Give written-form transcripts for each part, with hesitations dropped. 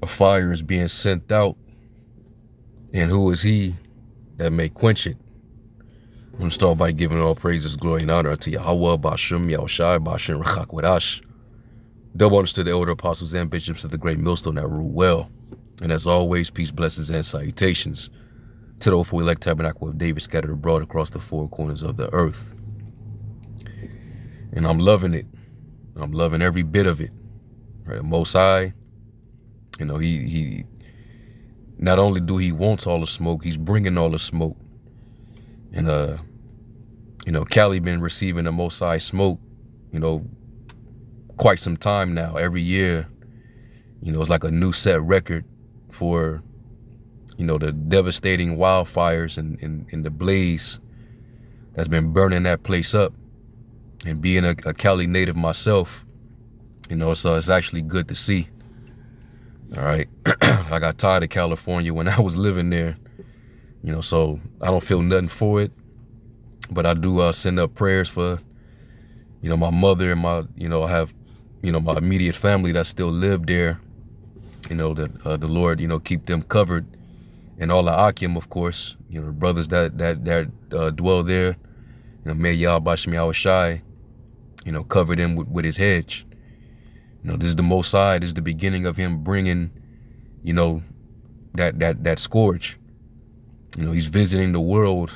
a fire is being sent out, and who is he that may quench it? I'm going to start by giving all praises, glory, and honor unto Yahweh, Bashem, Yahushai, Bashem, Rachak, Wadash. Double honors to the elder apostles and bishops of the great millstone that rule well. And as always, peace, blessings, and salutations to the hopeful elect tabernacle of David scattered abroad across the four corners of the earth. And I'm loving it. I'm loving every bit of it. Right? Most High, you know, he not only do he wants all the smoke, he's bringing all the smoke. And, you know, Cali been receiving the Most High smoke, you know, quite some time now. Every year, you know, it's like a new set record for, you know, the devastating wildfires and the blaze that's been burning that place up. And being a Cali native myself, you know, so it's actually good to see. All right. I got tired of California when I was living there, you know, so I don't feel nothing for it. But I do send up prayers for, you know, my mother and my, you know, I have, you know, my immediate family that still live there. You know, that the Lord, you know, keep them covered. And all the Akim, of course, you know, the brothers that dwell there, you know, may Yah Bashem Yahushai, you know, cover them with his hedge. You know, this is the Most High. This is the beginning of him bringing, you know, that scourge. You know, he's visiting the world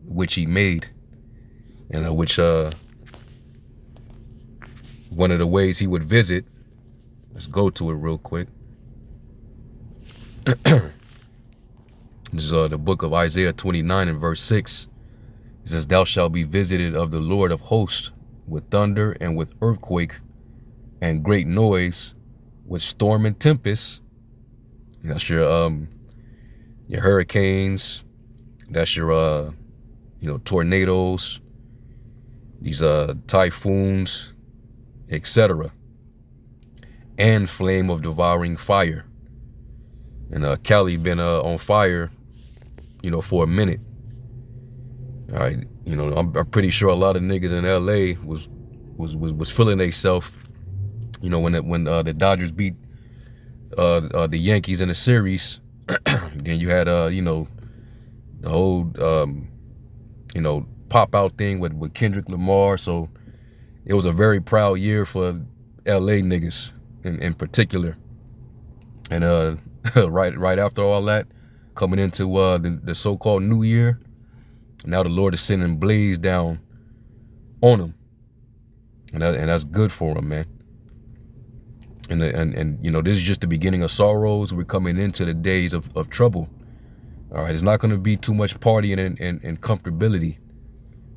which he made. And which one of the ways he would visit, let's go to it real quick. This is the book of Isaiah 29 and verse 6. It says, "Thou shalt be visited of the Lord of hosts with thunder and with earthquake and great noise, with storm and tempest." That's your hurricanes. That's your you know, tornadoes, these typhoons, etc. And flame of devouring fire. And Cali been on fire, you know, for a minute. All right, you know, I'm pretty sure a lot of niggas in LA was feeling theyself, you know, when the Dodgers beat the Yankees in the series. Then you had you know, the whole you know, pop out thing with Kendrick Lamar. So it was a very proud year for LA niggas in particular. And right after all that, coming into the so-called New Year, now the Lord is sending blaze down on them, and that's good for them, man. And you know, this is just the beginning of sorrows. We're coming into the days of trouble. All right, it's not going to be too much partying and comfortability.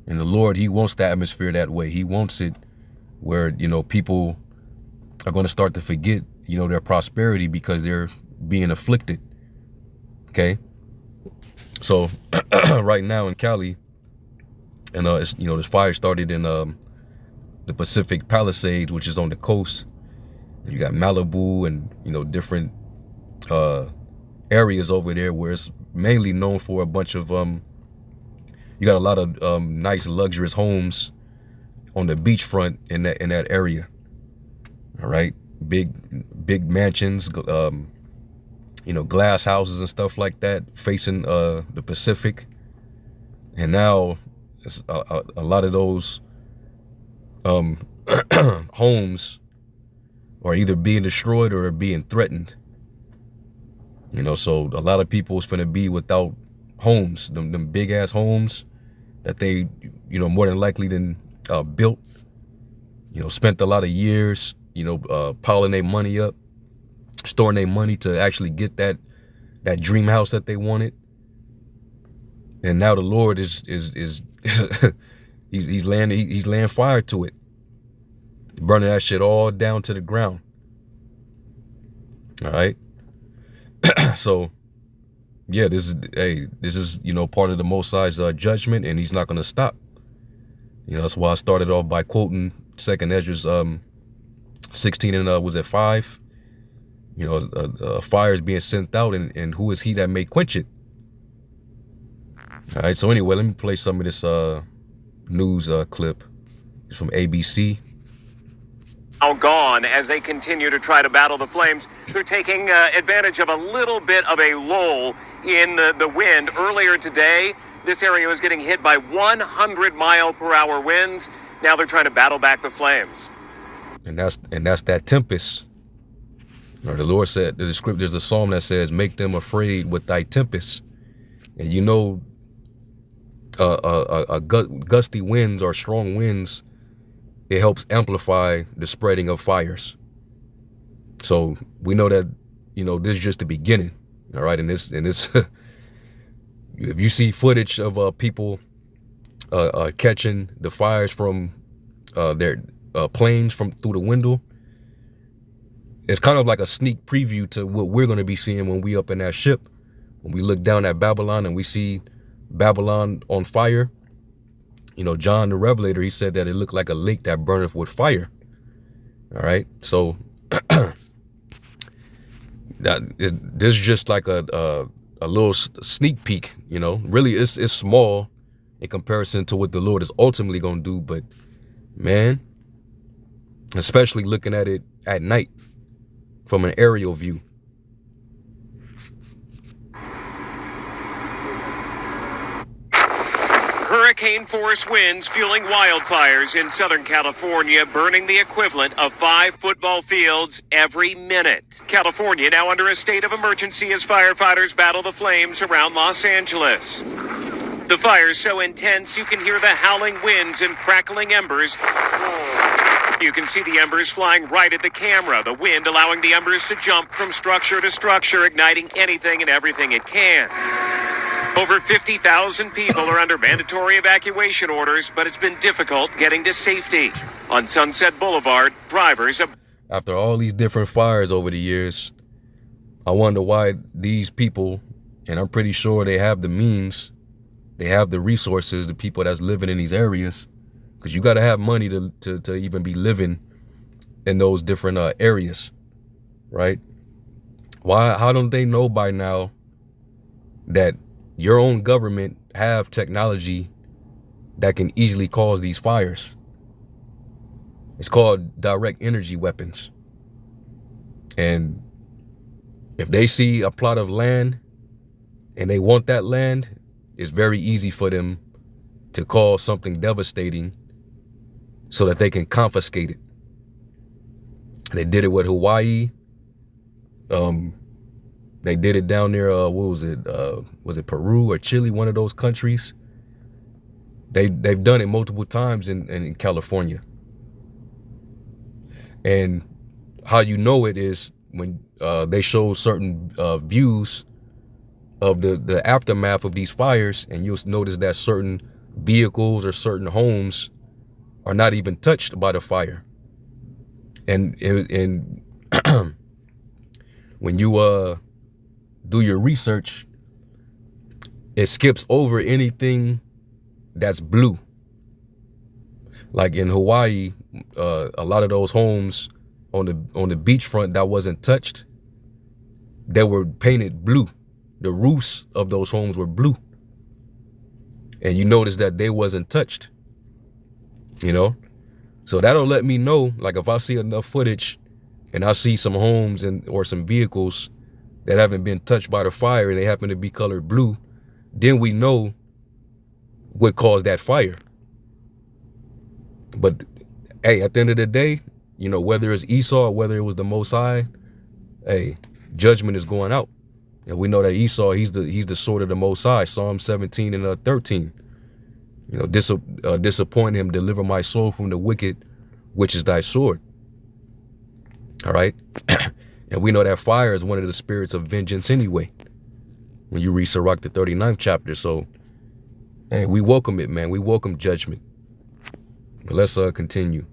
And the Lord, he wants the atmosphere that way. He wants it where, you know, people are going to start to forget, you know, their prosperity because they're being afflicted. Okay. So right now in Cali, and it's, you know, this fire started in the Pacific Palisades, which is on the coast. And you got Malibu and, you know, different areas over there where it's mainly known for a bunch of you got a lot of nice luxurious homes on the beachfront in that area. All right, big mansions, you know, glass houses and stuff like that facing the Pacific. And now it's a lot of those homes are either being destroyed or being threatened. You know, so a lot of people is finna be without homes, them big ass homes that they, you know, more than likely than built, you know, spent a lot of years, you know, piling their money up, storing their money to actually get that dream house that they wanted. And now the Lord is he's laying fire to it, burning that shit all down to the ground. All right. So yeah, this is, you know, part of the Most High's judgment, and he's not going to stop. You know, that's why I started off by quoting 2nd Ezra's 16 and was at 5. You know, fire is being sent out, and who is he that may quench it? All right, so anyway, let me play some of this news clip. It's from ABC. Now gone as they continue to try to battle the flames. They're taking advantage of a little bit of a lull in the wind. Earlier today, this area was getting hit by 100-mile-per-hour winds. Now they're trying to battle back the flames. And that's that tempest. Or the Lord said, there's a psalm that says, make them afraid with thy tempest. And you know, gusty winds or strong winds, it helps amplify the spreading of fires. So we know that, you know, this is just the beginning. All right. And this if you see footage of people catching the fires from their planes from through the window, it's kind of like a sneak preview to what we're going to be seeing when we up in that ship. When we look down at Babylon and we see Babylon on fire, you know, John the Revelator, he said that it looked like a lake that burneth with fire. All right. So this is just like a little sneak peek, you know, really it's small in comparison to what the Lord is ultimately going to do. But man, especially looking at it at night from an aerial view. Hurricane force winds fueling wildfires in Southern California, burning the equivalent of 5 football fields every minute. California now under a state of emergency as firefighters battle the flames around Los Angeles. The fire's so intense you can hear the howling winds and crackling embers. You can see the embers flying right at the camera, the wind allowing the embers to jump from structure to structure, igniting anything and everything it can. Over 50,000 people are under mandatory evacuation orders, but it's been difficult getting to safety. On Sunset Boulevard, drivers have... After all these different fires over the years, I wonder why these people, and I'm pretty sure they have the means, they have the resources, the people that's living in these areas, because you got to have money to even be living in those different areas, right? How don't they know by now that your own government have technology that can easily cause these fires? It's called direct energy weapons. And if they see a plot of land and they want that land, it's very easy for them to cause something devastating so that they can confiscate it. They did it with Hawaii. They did it down there. What was it? Was it Peru or Chile? One of those countries. They've done it multiple times in California. And how you know it is when they show certain views of the aftermath of these fires, and you'll notice that certain vehicles or certain homes are not even touched by the fire. And when you do your research, it skips over anything that's blue. Like in Hawaii, a lot of those homes on the beachfront that wasn't touched, they were painted blue. The roofs of those homes were blue. And you notice that they wasn't touched, you know? So that'll let me know, like if I see enough footage and I see some homes or some vehicles that haven't been touched by the fire and they happen to be colored blue, then we know what caused that fire. But hey, at the end of the day, you know, whether it's Esau or whether it was the Most High, hey, judgment is going out. And we know that Esau, he's the sword of the Most High. Psalm 17 and 13. You know, disappoint him, deliver my soul from the wicked, which is thy sword. All right. And we know that fire is one of the spirits of vengeance anyway, when you read Sirach, the 39th chapter. So, hey, we welcome it, man. We welcome judgment. But let's continue.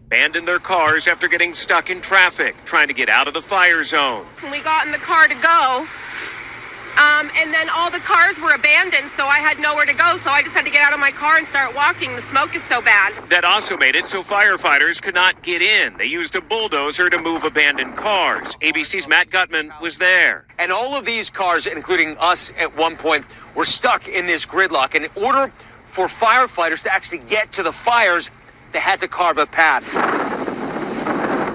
Abandoned their cars after getting stuck in traffic, trying to get out of the fire zone. We got in the car to go, and then all the cars were abandoned, so I had nowhere to go, so I just had to get out of my car and start walking. The smoke is so bad. That also made it so firefighters could not get in. They used a bulldozer to move abandoned cars. ABC's Matt Gutman was there. And all of these cars, including us at one point, were stuck in this gridlock. And in order for firefighters to actually get to the fires, they had to carve a path.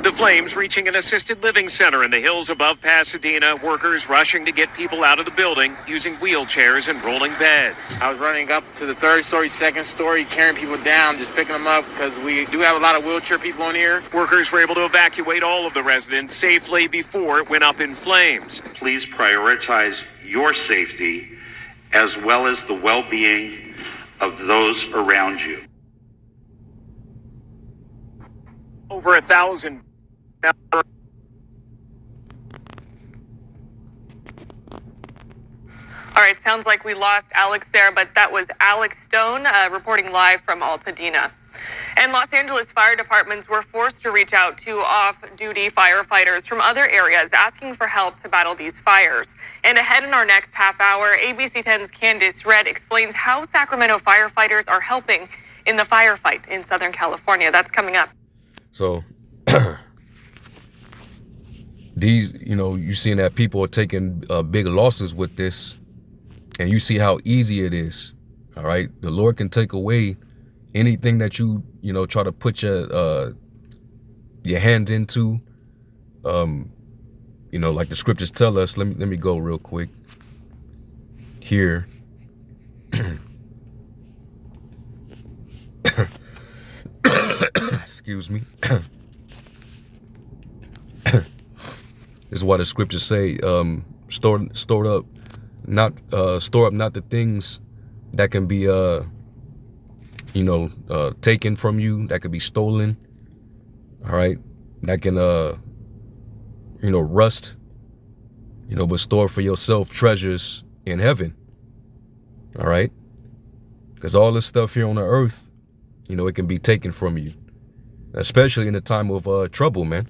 The flames reaching an assisted living center in the hills above Pasadena. Workers rushing to get people out of the building using wheelchairs and rolling beds. I was running up to the third story, second story, carrying people down, just picking them up because we do have a lot of wheelchair people in here. Workers were able to evacuate all of the residents safely before it went up in flames. Please prioritize your safety as well as the well-being of those around you. Over 1,000. All right, sounds like we lost Alex there, but that was Alex Stone reporting live from Altadena. And Los Angeles fire departments were forced to reach out to off-duty firefighters from other areas asking for help to battle these fires. And ahead in our next half hour, ABC 10's Candice Red explains how Sacramento firefighters are helping in the firefight in Southern California. That's coming up. So these, you seeing that people are taking big losses with this, and you see how easy it is. All right, the Lord can take away anything that you try to put your hand into. Like the scriptures tell us. Let me go real quick here. Excuse me. This is why the scriptures say, store up not the things that can be taken from you, that could be stolen. All right, that can rust. But store for yourself treasures in heaven. All right, because all this stuff here on the earth, it can be taken from you, especially in a time of trouble, man.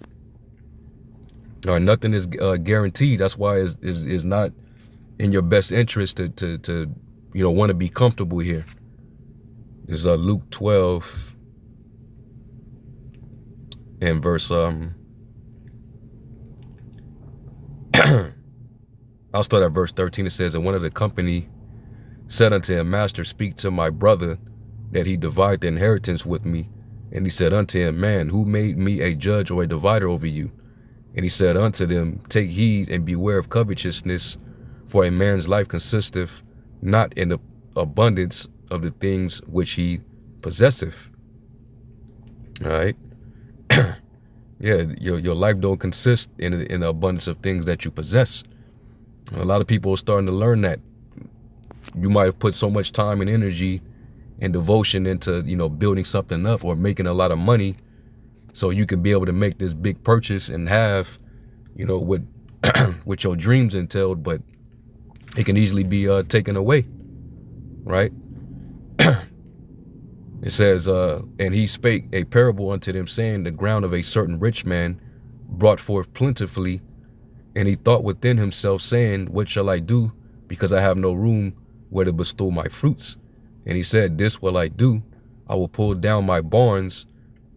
Nothing is guaranteed. That's why it's not in your best interest to want to be comfortable here. This is Luke 12 and verse I'll start at verse 13. It says, and one of the company said unto him, Master, speak to my brother that he divide the inheritance with me. And he said unto him, Man, who made me a judge or a divider over you? And he said unto them, Take heed and beware of covetousness, for a man's life consisteth not in the abundance of the things which he possesseth. All right. Yeah, your life don't consist in the abundance of things that you possess. A lot of people are starting to learn that. You might have put so much time and energy and devotion into, building something up or making a lot of money so you can be able to make this big purchase and have, what what your dreams entailed, but it can easily be taken away, right? It says, and he spake a parable unto them, saying, the ground of a certain rich man brought forth plentifully, and he thought within himself, saying, What shall I do, because I have no room where to bestow my fruits? And he said, This will I do. I will pull down my barns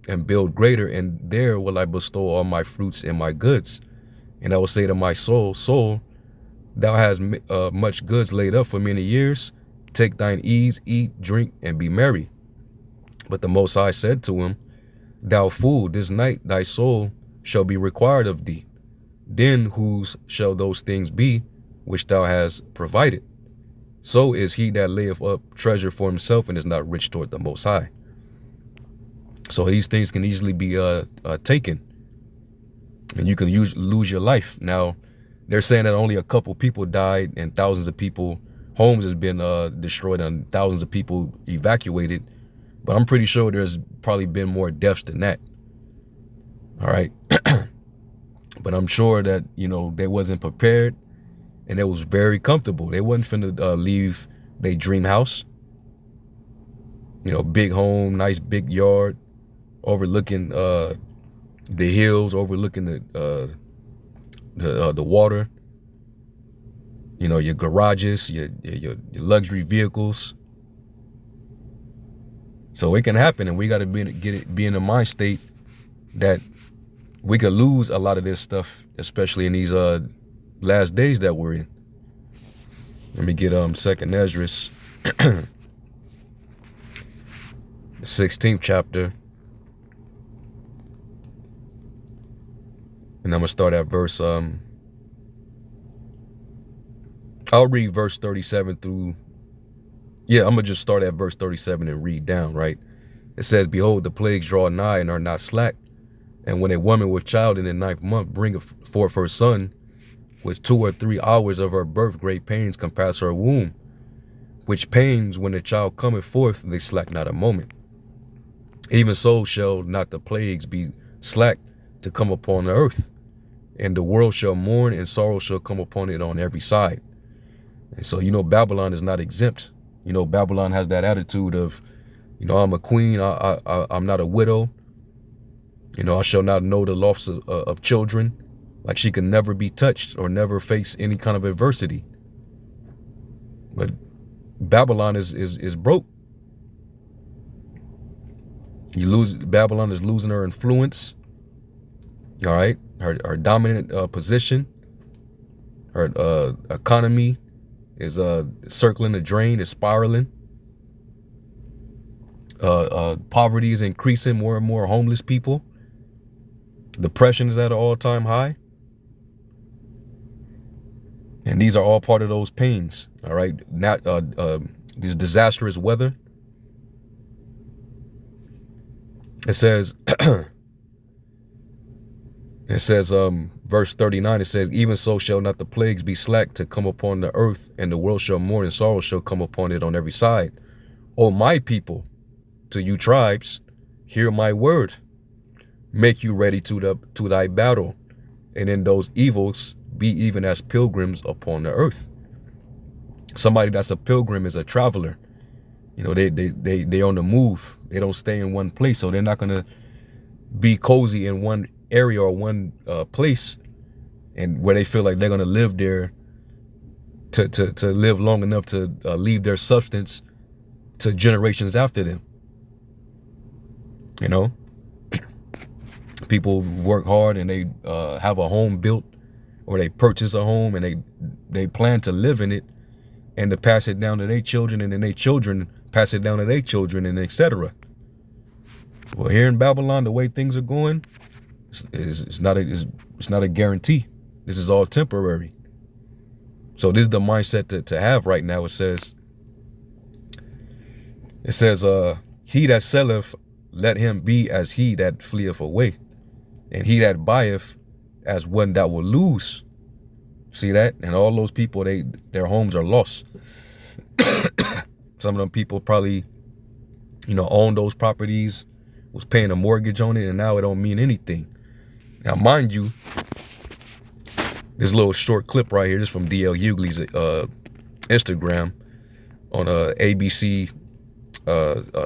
and build greater, and there will I bestow all my fruits and my goods. And I will say to my soul, Soul, thou hast much goods laid up for many years. Take thine ease, eat, drink, and be merry. But the Most High said to him, Thou fool, this night thy soul shall be required of thee. Then whose shall those things be which thou hast provided? So is he that layeth up treasure for himself and is not rich toward the Most High. So these things can easily be taken, and you can lose your life. Now, they're saying that only a couple people died and thousands of people, homes has been destroyed and thousands of people evacuated. But I'm pretty sure there's probably been more deaths than that. All right. But I'm sure that, they wasn't prepared and it was very comfortable. They wasn't finna leave their dream house. Big home, nice big yard, overlooking the hills, overlooking the water. Your garages, your luxury vehicles. So it can happen, and we got to be in a mind state that we could lose a lot of this stuff, especially in these last days that we're in. Let me get 2nd Ezra, the 16th chapter, And I'm gonna start at verse. I'll read verse 37 through. Yeah, I'm gonna just start at verse 37 and read down. Right. It says, "Behold, the plagues draw nigh and are not slack. And when a woman with child in the 9th month bringeth forth her son, with 2 or 3 hours of her birth, great pains compass her womb. Which pains, when the child cometh forth, they slack not a moment. Even so shall not the plagues be slack to come upon the earth. And the world shall mourn, and sorrow shall come upon it on every side." And so, Babylon is not exempt. Babylon has that attitude of, I'm a queen. I'm not a widow. I shall not know the loss of children. Like she can never be touched or never face any kind of adversity. But Babylon is broke. Babylon is losing her influence. All right, her dominant position. Her economy is circling the drain, is spiraling. Poverty is increasing, more and more homeless people. Depression is at an all-time high. And these are all part of those pains. All right, not this disastrous weather. It says, verse 39, it says, "Even so shall not the plagues be slack to come upon the earth, and the world shall mourn, and sorrow shall come upon it on every side. O my people, to you tribes, hear my word. Make you ready to thy battle, and in those evils be even as pilgrims upon the earth." Somebody that's a pilgrim is a traveler. They on the move. They don't stay in one place, so they're not gonna be cozy in one area or one place, and where they feel like they're gonna live there to live long enough to leave their substance to generations after them. People work hard and they have a home built, or they purchase a home and they plan to live in it and to pass it down to their children, and then their children pass it down to their children, and etc. Well, here in Babylon, the way things are going, it's not a guarantee. This is all temporary. So this is the mindset to have right now. It says, "He that selleth, let him be as he that fleeth away, and he that buyeth as one that will lose." See that? And all those people, their homes are lost. Some of them people probably, own those properties, was paying a mortgage on it, and now it don't mean anything. Now, mind you, this little short clip right here, this is from D.L. Hughley's Instagram on ABC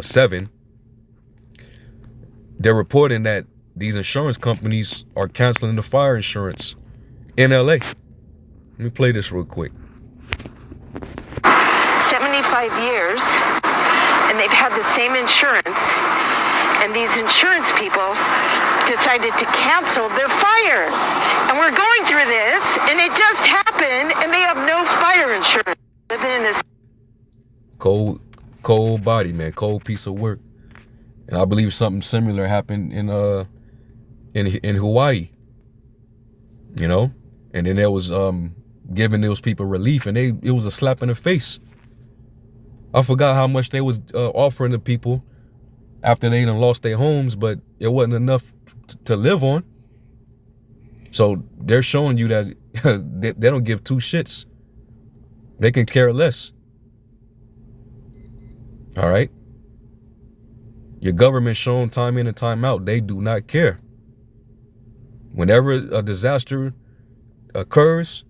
7. They're reporting that these insurance companies are canceling the fire insurance in LA. Let me play this real quick. 75 years, and they've had the same insurance, and these insurance people decided to cancel their fire. And we're going through this, and it just happened, and they have no fire insurance. Living in this cold body, man, cold piece of work. And I believe something similar happened in Hawaii. And then there was giving those people relief, and it was a slap in the face. I forgot how much they was offering to people after they done lost their homes, but it wasn't enough to live on. So they're showing you that they don't give two shits. They can care less. All right. Your government showing time in and time out, they do not care. Whenever a disaster occurs,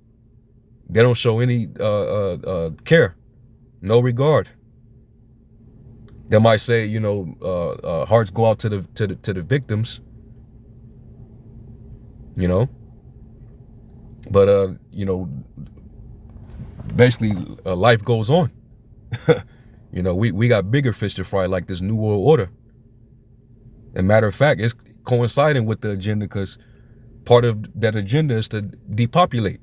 they don't show any care, no regard. They might say, hearts go out to the victims, but basically life goes on. We got bigger fish to fry, like this New World Order. And matter of fact, it's coinciding with the agenda, because part of that agenda is to depopulate.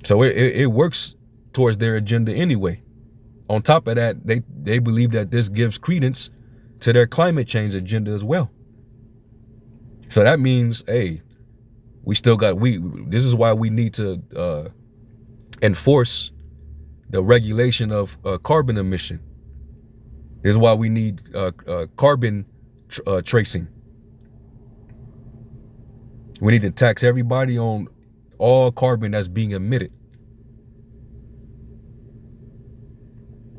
So it works towards their agenda anyway. On top of that, they believe that this gives credence to their climate change agenda as well. So that means, hey, we still got, this is why we need to enforce the regulation of carbon emission. This is why we need carbon tracing. We need to tax everybody on all carbon that's being emitted.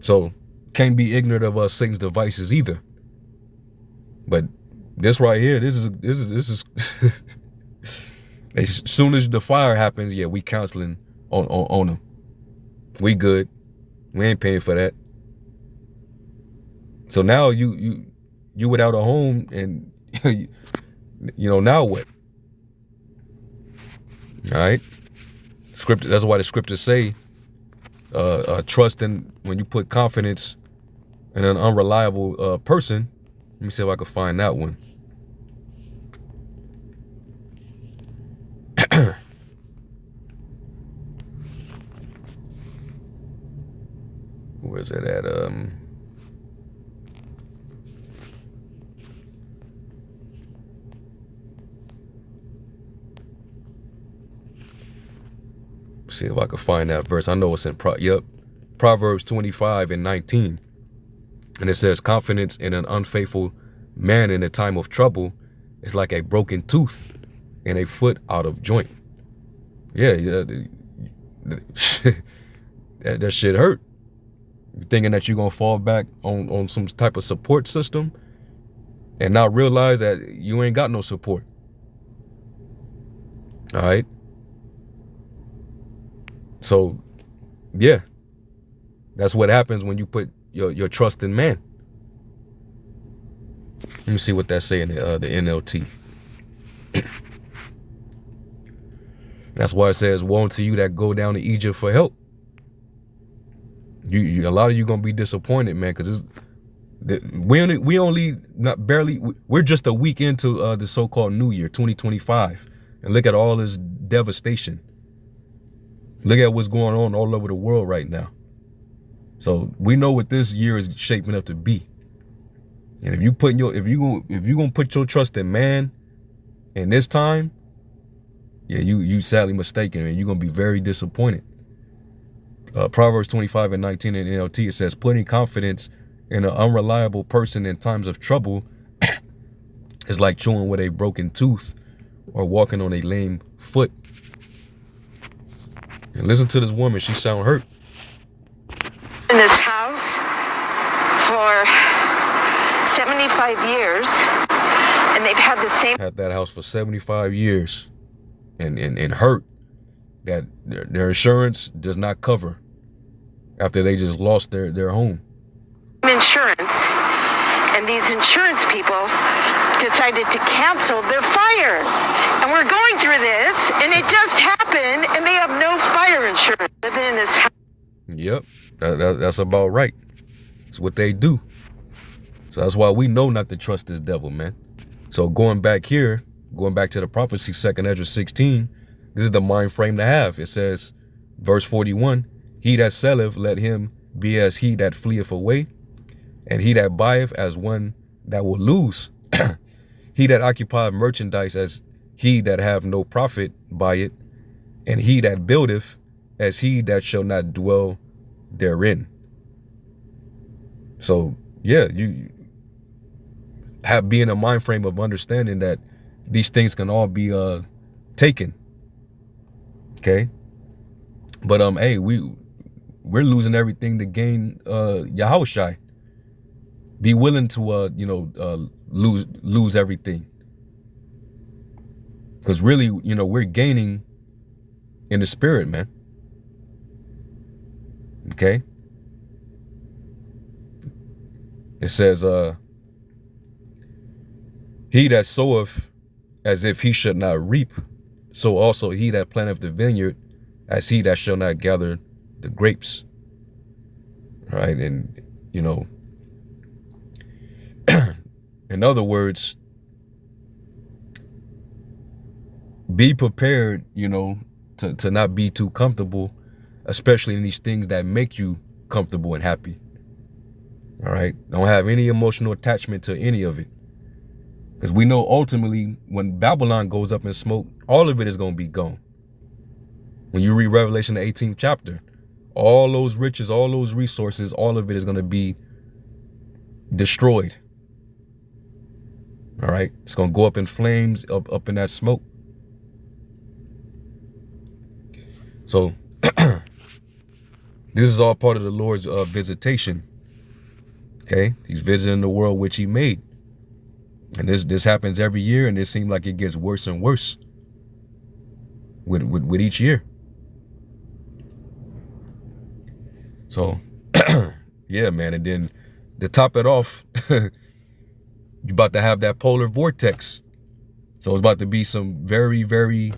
So can't be ignorant of Satan's devices either. But this right here, this is as soon as the fire happens, yeah, we counseling on them. We good. We ain't paying for that. So now you without a home, and now what? All right. Scripture. That's why the scriptures say, trust in, when you put confidence in an unreliable person. Let me see if I can find that one. Where's it at? See if I can find that verse. I know it's in Proverbs 25:19. And it says, confidence in an unfaithful man in a time of trouble is like a broken tooth and a foot out of joint. Yeah, that shit hurt. You're thinking that you're going to fall back on some type of support system and not realize that you ain't got no support. All right. So, yeah, that's what happens when you put your trust in man. Let me see what that's saying in the NLT. That's why it says, woe unto you that go down to Egypt for help. A lot of you gonna be disappointed, man, because we're just a week into the so-called New Year 2025, and look at all this devastation. Look at what's going on all over the world right now. So we know what this year is shaping up to be. And if you're gonna put your trust in man in this time, yeah, you sadly mistaken, and you're gonna be very disappointed. Proverbs 25:19 in NLT, it says, putting confidence in an unreliable person in times of trouble is like chewing with a broken tooth or walking on a lame foot. And listen to this woman, she sound hurt. In this house for 75 years, and they've had that house for 75 years and hurt that their insurance does not cover after they just lost their home. Insurance, and these insurance people decided to cancel their fire. And we're going through this, and it just happened, and they have no fire insurance living in this house. Yep, that's about right. It's what they do. So that's why we know not to trust this devil, man. So going back to the prophecy, 2 Ezra 16, this is the mind frame to have. It says, verse 41, he that selleth, let him be as he that fleeth away, and he that buyeth as one that will lose. He that occupieth merchandise as he that have no profit by it, and he that buildeth as he that shall not dwell therein. So yeah, you be in a mind frame of understanding that these things can all be taken. Okay, but hey, we're losing everything to gain Yahushai. Be willing to lose everything, because really, we're gaining in the spirit, man. Okay, it says he that soweth as if he should not reap, so also he that planteth the vineyard as he that shall not gather the grapes. All right, and in other words, be prepared, to not be too comfortable, especially in these things that make you comfortable and happy. All right, don't have any emotional attachment to any of it. Because we know ultimately when Babylon goes up in smoke, all of it is going to be gone. When you read Revelation, the 18th chapter, all those riches, all those resources, all of it is going to be destroyed. All right. It's going to go up in flames, up in that smoke. So this is all part of the Lord's visitation. Okay. He's visiting the world which he made. And this happens every year, and it seems like it gets worse and worse with each year. So, yeah, man. And then to top it off, you're about to have that polar vortex. So it's about to be some very, very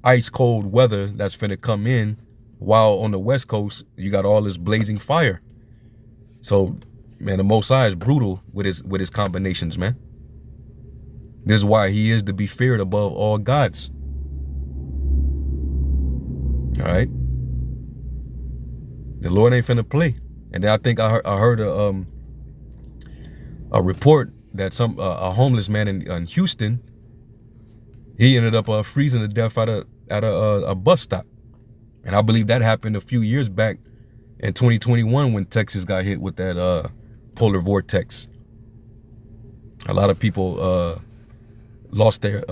ice cold weather that's finna come in, while on the West Coast, you got all this blazing fire. So, man, the Most High is brutal with his combinations, man. This is why he is to be feared above all gods. All right. The Lord ain't finna play. And then I think I heard a report that a homeless man in Houston, he ended up freezing to death at a bus stop. And I believe that happened a few years back in 2021 when Texas got hit with that polar vortex. A lot of people lost their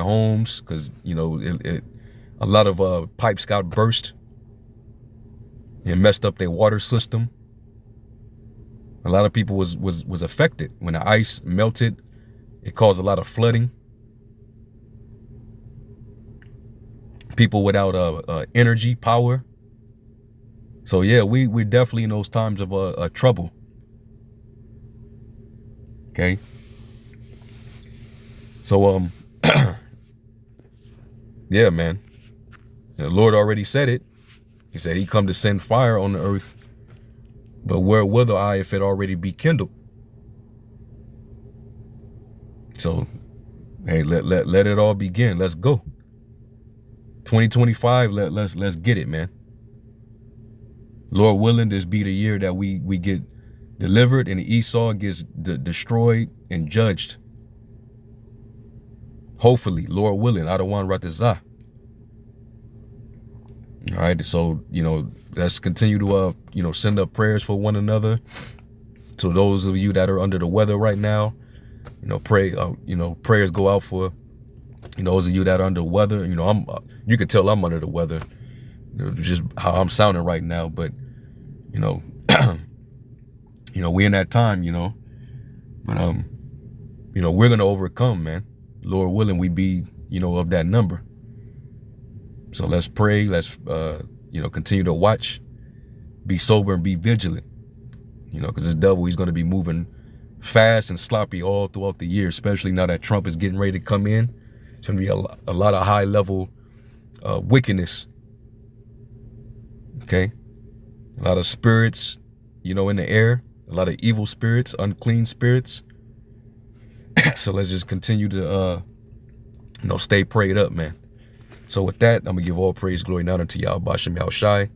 homes because, you know, a lot of pipes got burst and messed up their water system. A lot of people was affected when the ice melted. It caused a lot of flooding. People without energy, power. So yeah, we're definitely in those times of trouble. Okay. So yeah, man. The Lord already said it. He said he come to send fire on the earth, but where will the eye if it already be kindled? So, hey, let it all begin. Let's go. 2025. Let's get it, man. Lord willing, this be the year that we get delivered and Esau gets destroyed and judged. Hopefully, Lord willing, Adawan Ratazah. All right, so, you know, let's continue to, you know, send up prayers for one another. To those of you that are under the weather right now, you know, pray, you know, prayers go out for, you know, those of you that are under the weather. You know, you can tell I'm under the weather, you know, just how I'm sounding right now. But, you know, you know, we in that time, you know, but, you know, we're going to overcome, man. Lord willing, we be, you know, of that number. So let's pray. Let's, you know, continue to watch, be sober and be vigilant, you know, because the devil, he's going to be moving fast and sloppy all throughout the year, especially now that Trump is getting ready to come in. It's going to be a lot of high level wickedness. Okay. A lot of spirits, you know, in the air, a lot of evil spirits, unclean spirits. So let's just continue to, you know, stay prayed up, man. So with that, I'm going to give all praise, glory, and honor to Yahweh Bashem Yahushai.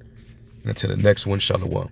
And until the next one, Shalom.